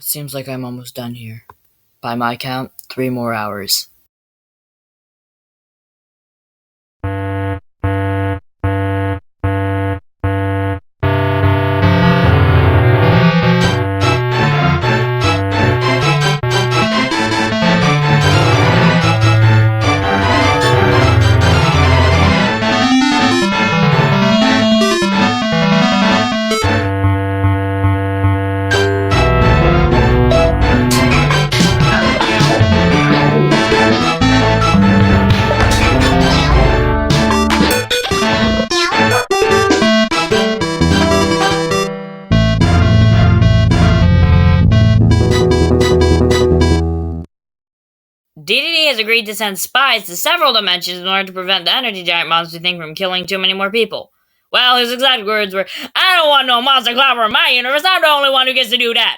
Seems like I'm almost done here. By my count, 3 more hours. DDD has agreed to send spies to several dimensions in order to prevent the energy giant monster thing from killing too many more people. Well, his exact words were, "I don't want no monster clobber in my universe, I'm the only one who gets to do that."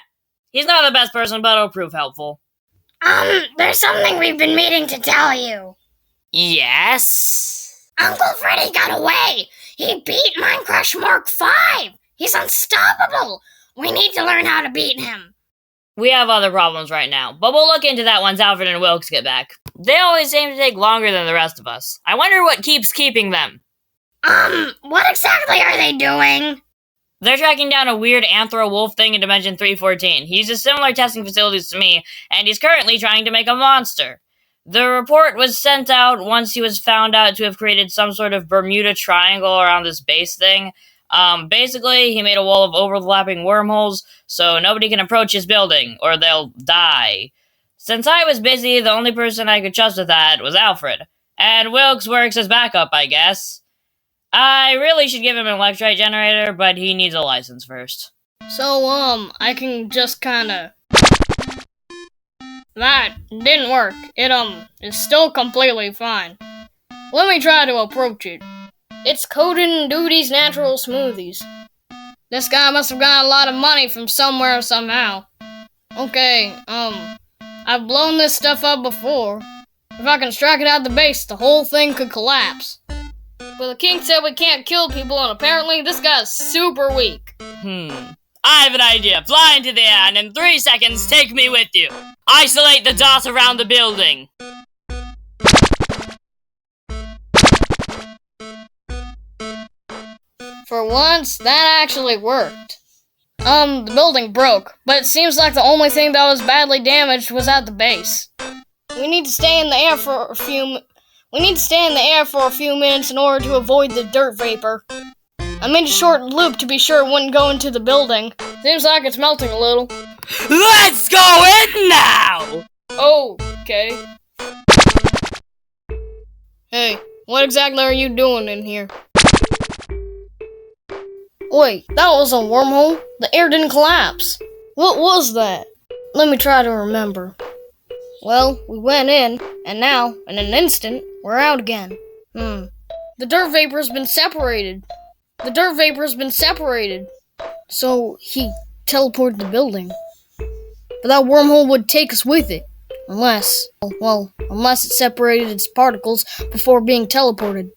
He's not the best person, but it'll prove helpful. There's something we've been meaning to tell you. Yes? Uncle Freddy got away! He beat Minecraft Mark 5! He's unstoppable! We need to learn how to beat him. We have other problems right now, but we'll look into that once Alfred and Wilkes get back. They always seem to take longer than the rest of us. I wonder what keeps keeping them. What exactly are they doing? They're tracking down a weird anthro wolf thing in Dimension 314. He uses similar testing facilities to me, and he's currently trying to make a monster. The report was sent out once he was found out to have created some sort of Bermuda Triangle around this base thing. Basically, he made a wall of overlapping wormholes, so nobody can approach his building, or they'll die. Since I was busy, the only person I could trust with that was Alfred. And Wilkes works as backup, I guess. I really should give him an electrolyte generator, but he needs a license first. So, I can just kinda... That didn't work. It, is still completely fine. Let me try to approach it. It's coated in Duty's natural smoothies. This guy must have gotten a lot of money from somewhere somehow. Okay, I've blown this stuff up before. If I can strike it out the base, the whole thing could collapse. But the king said we can't kill people, and apparently this guy's super weak. I have an idea. Fly into the air, and in 3 seconds, take me with you. Isolate the dots around the building. For once, that actually worked. The building broke, but it seems like the only thing that was badly damaged was at the base. We need to stay in the air for a few minutes in order to avoid the dirt vapor. I made a short loop to be sure it wouldn't go into the building. Seems like it's melting a little. Let's go in now! Okay. Hey, what exactly are you doing in here? Wait, that was a wormhole? The air didn't collapse. What was that? Let me try to remember. Well, we went in, and now, in an instant, we're out again. The dirt vapor's been separated. So, he teleported the building. But that wormhole would take us with it. Unless it separated its particles before being teleported.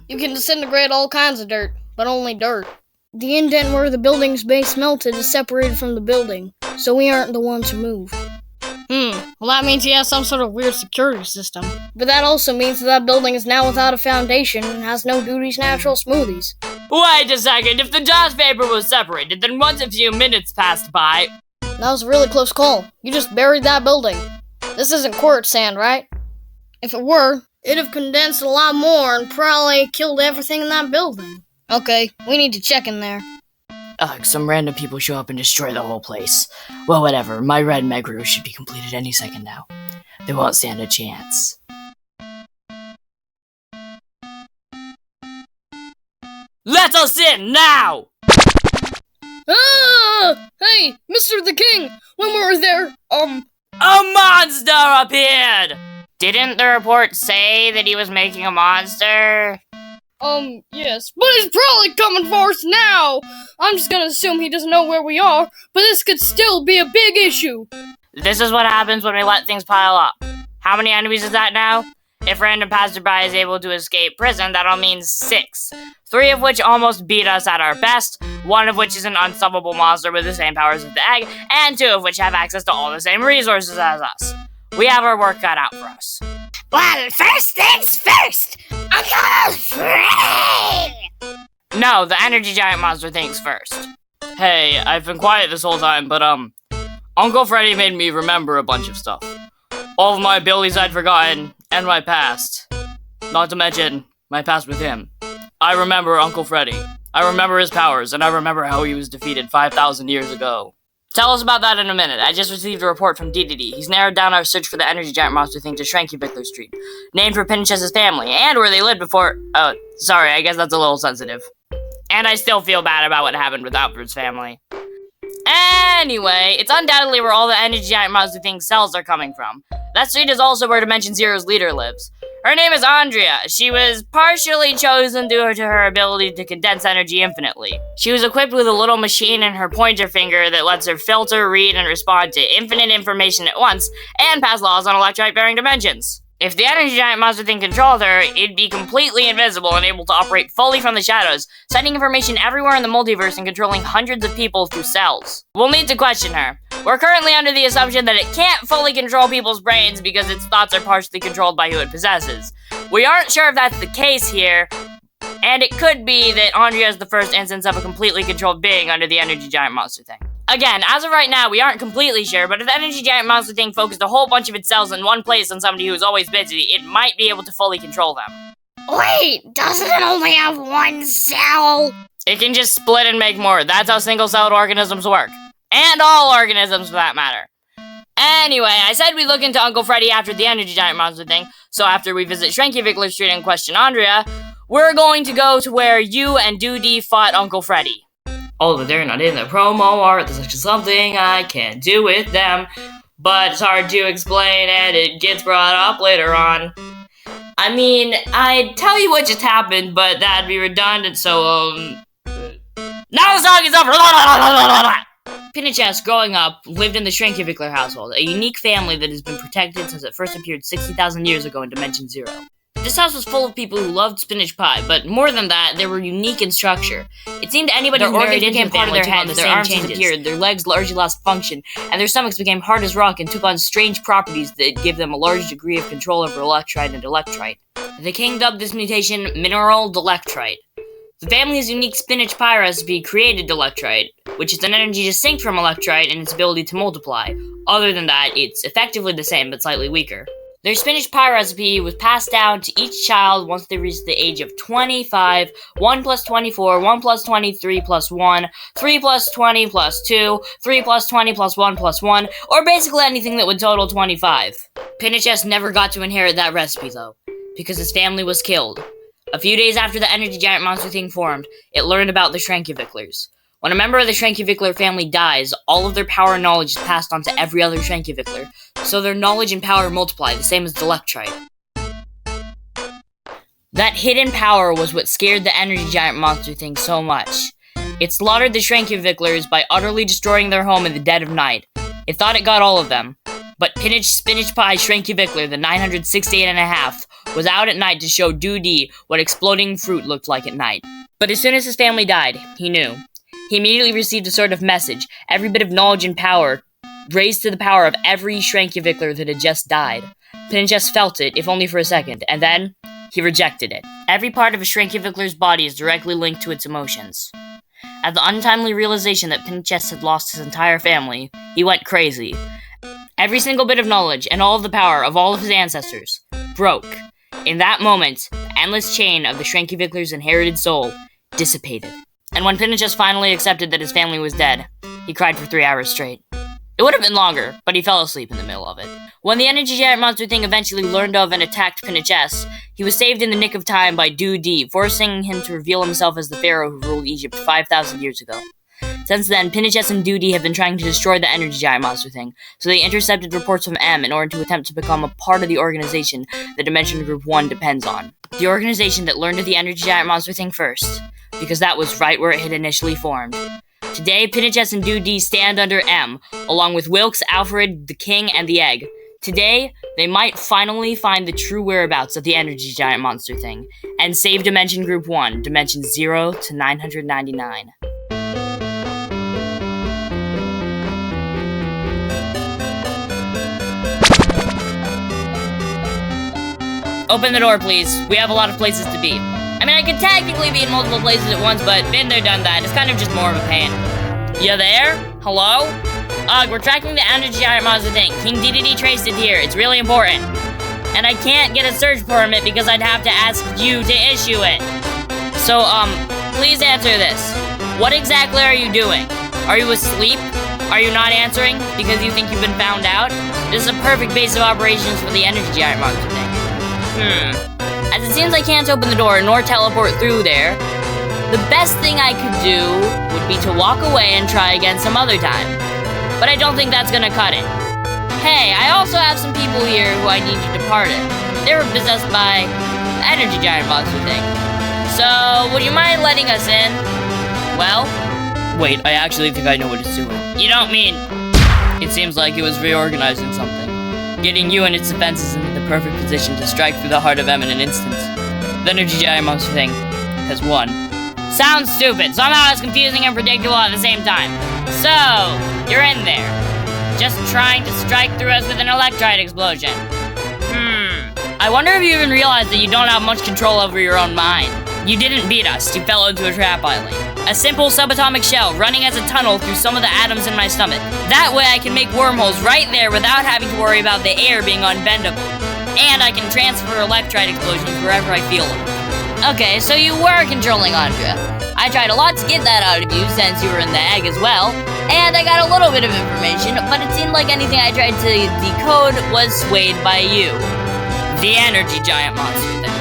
You can disintegrate all kinds of dirt, but only dirt. The indent where the building's base melted is separated from the building, so we aren't the ones who moved. Well, that means he has some sort of weird security system. But that also means that building is now without a foundation and has no Duty's natural smoothies. Wait a second, if the dust vapor was separated, then once a few minutes passed by... That was a really close call. You just buried that building. This isn't quartz sand, right? If it were, it'd have condensed a lot more and probably killed everything in that building. Okay, we need to check in there. Ugh, some random people show up and destroy the whole place. Well, whatever, my red Megru should be completed any second now. They won't stand a chance. Let us in, now! Hey, Mr. the King! When we were there, A monster appeared! Didn't the report say that he was making a monster? Yes, but he's probably coming for us now! I'm just gonna assume he doesn't know where we are, but this could still be a big issue! This is what happens when we let things pile up. How many enemies is that now? If random passerby is able to escape prison, that'll mean 6. 3 of which almost beat us at our best, 1 of which is an unstoppable monster with the same powers as the egg, and 2 of which have access to all the same resources as us. We have our work cut out for us. Well, first things first, Uncle Freddy! No, the energy giant monster thinks first. Hey, I've been quiet this whole time, but Uncle Freddy made me remember a bunch of stuff. All of my abilities I'd forgotten, and my past. Not to mention, my past with him. I remember Uncle Freddy. I remember his powers, and I remember how he was defeated 5,000 years ago. Tell us about that in a minute. I just received a report from DDD. He's narrowed down our search for the energy giant monster thing to Shranky Street, named for Pinchess's family, and where they lived before— sorry, I guess that's a little sensitive. And I still feel bad about what happened with Alfred's family. Anyway, it's undoubtedly where all the energy giant monster thing cells are coming from. That street is also where Dimension Zero's leader lives. Her name is Andrea. She was partially chosen due to her ability to condense energy infinitely. She was equipped with a little machine in her pointer finger that lets her filter, read, and respond to infinite information at once, and pass laws on electrolyte-bearing dimensions. If the energy giant monster thing controlled her, it'd be completely invisible and able to operate fully from the shadows, sending information everywhere in the multiverse and controlling hundreds of people through cells. We'll need to question her. We're currently under the assumption that it can't fully control people's brains because its thoughts are partially controlled by who it possesses. We aren't sure if that's the case here, and it could be that Andrea is the first instance of a completely controlled being under the energy giant monster thing. Again, as of right now, we aren't completely sure, but if the energy giant monster thing focused a whole bunch of its cells in one place on somebody who's always busy, it might be able to fully control them. Wait, doesn't it only have one cell? It can just split and make more. That's how single-celled organisms work. And all organisms, for that matter. Anyway, I said we'd look into Uncle Freddy after the energy giant monster thing, so after we visit Shranky Street and question Andrea, we're going to go to where you and Doody fought Uncle Freddy. Oh, but they're not in the promo art. There's actually something I can't do with them. But it's hard to explain, and it gets brought up later on. I mean, I'd tell you what just happened, but that'd be redundant, so, now the song is over! Pinchess, growing up, lived in the Shranky household, a unique family that has been protected since it first appeared 60,000 years ago in Dimension Zero. This house was full of people who loved spinach pie, but more than that, they were unique in structure. It seemed anybody who married into became part of their heads, their arms disappeared, their legs largely lost function, and their stomachs became hard as rock and took on strange properties that gave them a large degree of control over electrite and electrite. The king dubbed this mutation Mineral Delectrite. The family's unique spinach pie recipe created Delectrite, which is an energy distinct from electrite in its ability to multiply. Other than that, it's effectively the same but slightly weaker. Their spinach pie recipe was passed down to each child once they reached the age of 25, 1 plus 24, 1 plus 23 plus 1, 3 plus 20 plus 2, 3 plus 20 plus 1 plus 1, or basically anything that would total 25. Pinchess never got to inherit that recipe though, because his family was killed. A few days after the energy giant monster thing formed, it learned about the Shranky. When a member of the Shranky family dies, all of their power and knowledge is passed on to every other Shranky, so their knowledge and power multiply, the same as Delectrite. That hidden power was what scared the energy giant monster thing so much. It slaughtered the Shranky by utterly destroying their home in the dead of night. It thought it got all of them, but Spinach Pie Shranky the 968 and a half, was out at night to show Doody what exploding fruit looked like at night. But as soon as his family died, he knew. He immediately received a sort of message, every bit of knowledge and power, raised to the power of every Shranky that had just died. Pinchess felt it, if only for a second, and then, he rejected it. Every part of a Shranky body is directly linked to its emotions. At the untimely realization that Pinchess had lost his entire family, he went crazy. Every single bit of knowledge, and all of the power of all of his ancestors, broke. In that moment, the endless chain of the Shranky inherited soul dissipated. And when Pinchess finally accepted that his family was dead, he cried for 3 hours straight. It would have been longer, but he fell asleep in the middle of it. When the energy giant monster thing eventually learned of and attacked Pinchess, he was saved in the nick of time by Doody, forcing him to reveal himself as the pharaoh who ruled Egypt 5,000 years ago. Since then, Pinchess and Doody have been trying to destroy the energy giant monster thing, so they intercepted reports from M in order to attempt to become a part of the organization that Dimension Group 1 depends on. The organization that learned of the energy giant monster thing first, because that was right where it had initially formed. Today, Pinchess and Doody stand under M, along with Wilkes, Alfred, the King, and the Egg. Today, they might finally find the true whereabouts of the energy giant monster thing, and save Dimension Group 1, Dimensions 0 to 999. Open the door, please. We have a lot of places to be. I mean, I could technically be in multiple places at once, but been there, done that. It's kind of just more of a pain. You there? Hello? We're tracking the energy giant monster thing. King DDD traced it here. It's really important. And I can't get a search permit because I'd have to ask you to issue it. So, please answer this. What exactly are you doing? Are you asleep? Are you not answering because you think you've been found out? This is a perfect base of operations for the energy giant monster thing. As it seems I can't open the door nor teleport through there, the best thing I could do would be to walk away and try again some other time. But I don't think that's gonna cut it. Hey, I also have some people here who I need you to pardon. They were possessed by the energy giant monster thing. So, would you mind letting us in? Well? Wait, I actually think I know what it's doing. You don't mean... It seems like it was reorganizing something, getting you and its defenses into the perfect position to strike through the heart of M in an instant. The energy giant monster thing has won. Sounds stupid. Somehow it's confusing and predictable at the same time. So, you're in there. Just trying to strike through us with an electrite explosion. I wonder if you even realize that you don't have much control over your own mind. You didn't beat us. You fell into a trap island. A simple subatomic shell running as a tunnel through some of the atoms in my stomach. That way I can make wormholes right there without having to worry about the air being unbendable. And I can transfer electrite explosions wherever I feel them. Okay, so you were controlling Andrea. I tried a lot to get that out of you since you were in the egg as well. And I got a little bit of information, but it seemed like anything I tried to decode was swayed by you. The energy giant monster thing.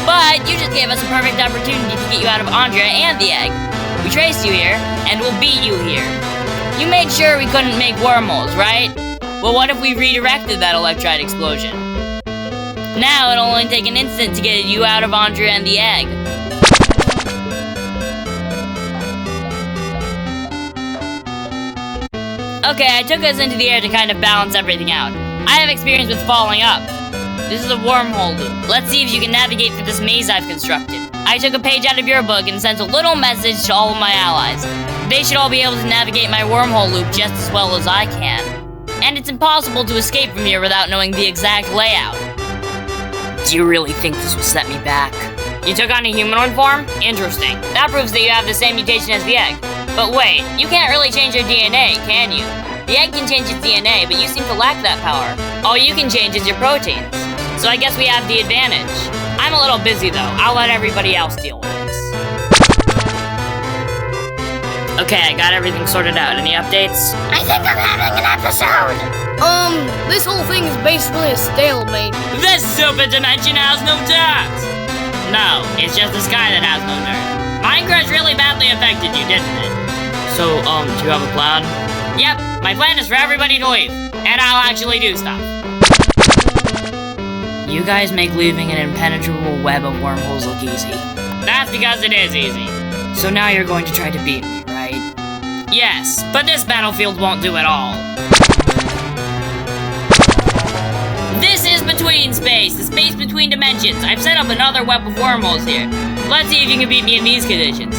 But you just gave us a perfect opportunity to get you out of Andrea and the egg. We traced you here, and we'll beat you here. You made sure we couldn't make wormholes, right? Well, what if we redirected that electrite explosion? Now it'll only take an instant to get you out of Andrea and the egg. Okay, I took us into the air to kind of balance everything out. I have experience with falling up. This is a wormhole loop. Let's see if you can navigate through this maze I've constructed. I took a page out of your book and sent a little message to all of my allies. They should all be able to navigate my wormhole loop just as well as I can. And it's impossible to escape from here without knowing the exact layout. Do you really think this will set me back? You took on a humanoid form? Interesting. That proves that you have the same mutation as the egg. But wait, you can't really change your DNA, can you? The egg can change its DNA, but you seem to lack that power. All you can change is your proteins. So I guess we have the advantage. I'm a little busy though. I'll let everybody else deal with this. Okay, I got everything sorted out. Any updates? I think I'm having an episode. This whole thing is basically a stalemate. This stupid dimension has no dirt! No, it's just the sky that has no dirt. Minecraft really badly affected you, didn't it? So, do you have a plan? Yep, my plan is for everybody to leave. And I'll actually do stuff. You guys make leaving an impenetrable web of wormholes look easy. That's because it is easy. So now you're going to try to beat me, right? Yes, but this battlefield won't do it all. This is between space, the space between dimensions. I've set up another web of wormholes here. Let's see if you can beat me in these conditions.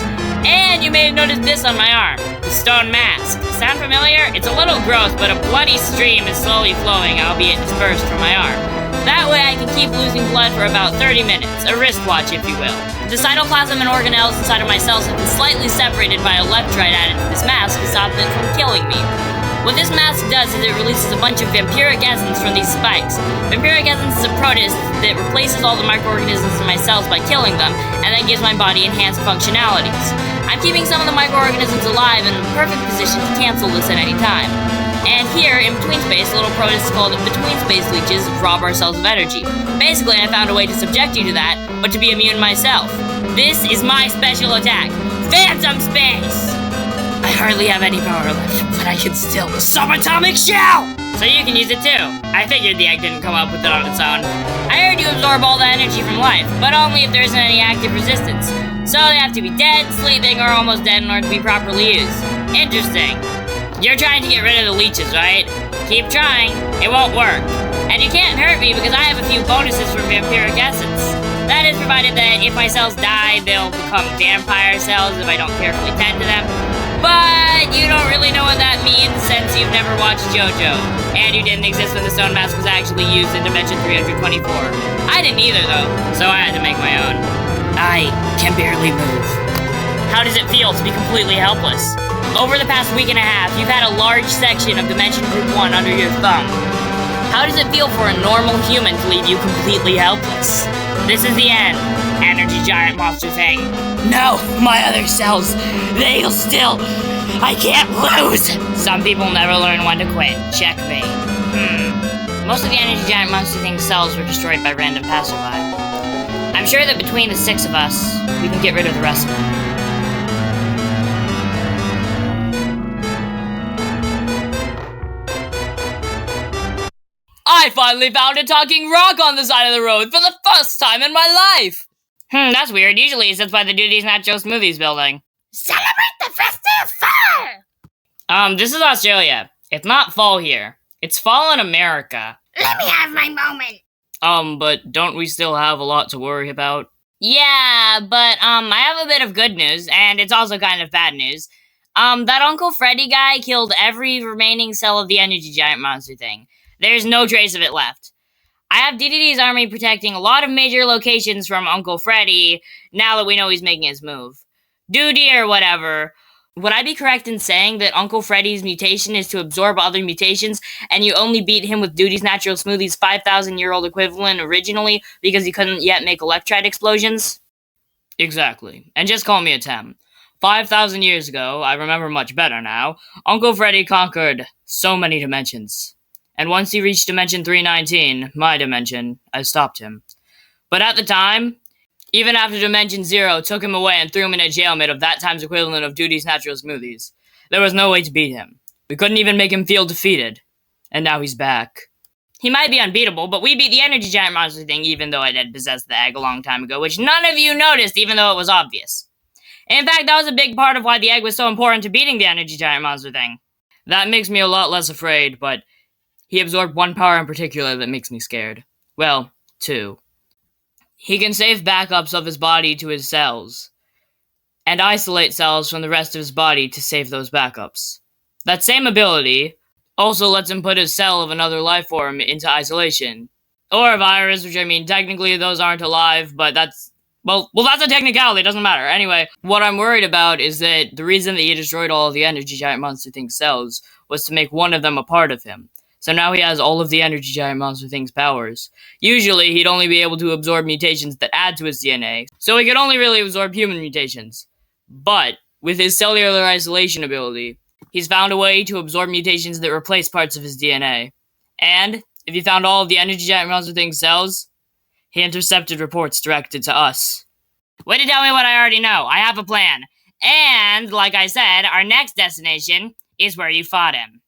And you may have noticed this on my arm, the stone mask. Sound familiar? It's a little gross, but a bloody stream is slowly flowing, albeit dispersed from my arm. That way I can keep losing blood for about 30 minutes, a wristwatch if you will. The cytoplasm and organelles inside of my cells have been slightly separated by electrite added to this mask to stop them from killing me. What this mask does is it releases a bunch of vampiric essence from these spikes. Vampiric essence is a protist that replaces all the microorganisms in my cells by killing them, and then gives my body enhanced functionalities. I'm keeping some of the microorganisms alive in the perfect position to cancel this at any time. And here, in between space, little protists called between space leeches rob our cells of energy. Basically, I found a way to subject you to that, but to be immune myself. This is my special attack, Phantom Space! I hardly have any power left, but I can still subatomic shell! So you can use it too. I figured the egg didn't come up with it on its own. I heard you absorb all the energy from life, but only if there isn't any active resistance. So they have to be dead, sleeping, or almost dead in order to be properly used. Interesting. You're trying to get rid of the leeches, right? Keep trying. It won't work. And you can't hurt me because I have a few bonuses from vampiric essence. That is provided that if my cells die, they'll become vampire cells if I don't carefully tend to them. But you don't really know what that means since you've never watched JoJo. And you didn't exist when the stone mask was actually used in Dimension 324. I didn't either though, so I had to make my own. I can barely move. How does it feel to be completely helpless? Over the past week and a half, you've had a large section of Dimension Group 1 under your thumb. How does it feel for a normal human to leave you completely helpless? This is the end, energy giant monster thing. No, my other cells, they'll still... I can't lose! Some people never learn when to quit. Checkmate. Most of the energy giant monster thing's cells were destroyed by random passerby. I'm sure that between the 6 of us, we can get rid of the rest of them. I finally found a talking rock on the side of the road for the first time in my life! That's weird. Usually it sits by the Duties Nacho Smoothies building. Celebrate the festive fall! This is Australia. It's not fall here. It's fall in America. Let me have my moment. But don't we still have a lot to worry about? Yeah, but, I have a bit of good news, and it's also kind of bad news. That Uncle Freddy guy killed every remaining cell of the energy giant monster thing. There's no trace of it left. I have DDD's army protecting a lot of major locations from Uncle Freddy, now that we know he's making his move. Duty or whatever. Would I be correct in saying that Uncle Freddy's mutation is to absorb other mutations, and you only beat him with Duty's Natural Smoothie's 5,000-year-old equivalent originally because he couldn't yet make electrite explosions? Exactly. And just call me a Tem. 5,000 years ago, I remember much better now, Uncle Freddy conquered so many dimensions. And once he reached Dimension 319, my dimension, I stopped him. But at the time, even after Dimension 0 took him away and threw him in a jail made of that time's equivalent of Duty's Natural Smoothies, there was no way to beat him. We couldn't even make him feel defeated. And now he's back. He might be unbeatable, but we beat the energy giant monster thing even though I did possess the egg a long time ago, which none of you noticed even though it was obvious. In fact, that was a big part of why the egg was so important to beating the energy giant monster thing. That makes me a lot less afraid, but he absorbed one power in particular that makes me scared. Well, 2. He can save backups of his body to his cells, and isolate cells from the rest of his body to save those backups. That same ability also lets him put his cell of another life form into isolation. Or a virus, which I mean, technically those aren't alive, but that's... Well, that's a technicality, it doesn't matter. Anyway, what I'm worried about is that the reason that he destroyed all of the energy giant monster thing's cells was to make one of them a part of him. So now he has all of the energy giant monster thing's powers. Usually, he'd only be able to absorb mutations that add to his DNA, so he could only really absorb human mutations. But, with his cellular isolation ability, he's found a way to absorb mutations that replace parts of his DNA. And, if he found all of the energy giant monster thing's cells, he intercepted reports directed to us. Way to tell me what I already know. I have a plan. And, like I said, our next destination is where you fought him.